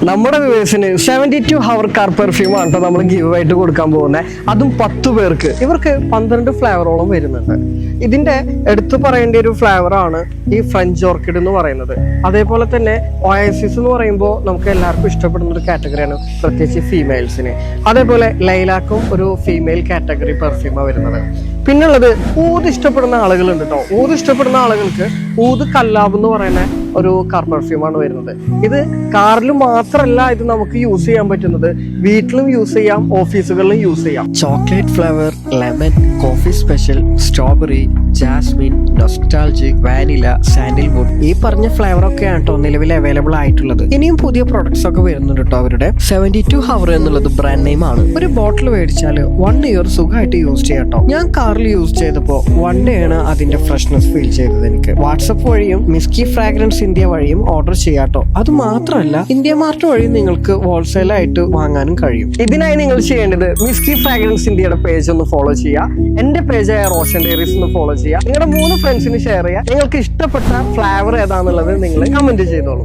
നമ്മുടെ വ്യൂവേഴ്സിന് 72 hour car perfume ആണ് നമ്മൾ ഗിവ് ആയിട്ട് കൊടുക്കാൻ പോകുന്നത്. അതും 10 പേർക്ക്. ഇവർക്ക് 12 ഫ്ലേവറോളം വരുന്നുണ്ട്. ഇതിന്റെ എടുത്തു പറയേണ്ട ഒരു ഫ്ലേവർ ആണ് ഈ ഫ്രഞ്ച് ഓർക്കിഡ് എന്ന് പറയുന്നത്. അതേപോലെ തന്നെ ഒയാസിസ് എന്ന് പറയുമ്പോൾ നമുക്ക് എല്ലാവർക്കും ഇഷ്ടപ്പെടുന്ന ഒരു കാറ്റഗറിയാണ്, പ്രത്യേകിച്ച് ഫീമെയിൽസിന്. അതേപോലെ ലൈലാക്കും ഒരു ഫീമെയിൽ കാറ്റഗറി പെർഫ്യൂമാണ് വരുന്നത്. പിന്നുള്ളത് ഊത് ഇഷ്ടപ്പെടുന്ന ആളുകളുണ്ട് കേട്ടോ. ഊത് ഇഷ്ടപ്പെടുന്ന ആളുകൾക്ക് ഊത് കല്ലാബ് എന്ന് പറയുന്ന ഒരു കാർ പെർഫ്യൂമാണ് വരുന്നത്. ഇത് കാറിൽ മാത്രമല്ല ഇത് നമുക്ക് യൂസ് ചെയ്യാൻ പറ്റുന്നത്, വീട്ടിലും യൂസ് ചെയ്യാം, ഓഫീസുകളിലും യൂസ് ചെയ്യാം. Chocolate flavour, lemon, coffee special, strawberry, jasmine, nostalgic, vanilla, sandalwood, ഈ പറഞ്ഞ ഫ്ലേവർ ഒക്കെയാണ് കേട്ടോ നിലവിൽ അവൈലബിൾ ആയിട്ടുള്ളത്. ഇനിയും പുതിയ പ്രൊഡക്ട്സ് ഒക്കെ വരുന്നുണ്ട് കേട്ടോ. അവരുടെ 72 ഹവർ എന്നുള്ളത് ബ്രാൻഡ് നെയിം ആണ്. ഒരു ബോട്ടിൽ മേടിച്ചാൽ 1 ഇയർ സുഖമായിട്ട് യൂസ് ചെയ്യാം കേട്ടോ. ഞാൻ കാറിൽ യൂസ് ചെയ്തപ്പോൾ 1 ഡേ ആണ് അതിന്റെ ഫ്രഷ്നെസ് ഫീൽ ചെയ്തത്. എനിക്ക് വാട്സപ്പ് വഴിയും മിസ്കി ഫ്രാഗ്രൻസ് ഇന്ത്യ വഴിയും ഓർഡർ ചെയ്യാട്ടോ. അത് മാത്രമല്ല ഇന്ത്യ മാർട്ട് വഴി നിങ്ങൾക്ക് ഹോൾസെയിൽ ആയിട്ട് വാങ്ങാനും കഴിയും. ഇതിനായി നിങ്ങൾ ചെയ്യേണ്ടത് മിസ്കി ഫ്രാഗ്രൻസ് ഇന്ത്യയുടെ പേജ് ഒന്ന് ഫോളോ ചെയ്യുക. എന്റെ പേജായ റോഷൻ ഡയറീസ് ഒന്ന് ഫോളോ ചെയ്യുക. നിങ്ങളുടെ 3 ഫ്രണ്ട്സിന് ഷെയർ ചെയ്യുക. നിങ്ങൾക്ക് ഇഷ്ടപ്പെട്ട ഫ്ലേവർ ഏതാണെന്നുള്ളത് നിങ്ങൾ കമന്റ് ചെയ്തോളൂ.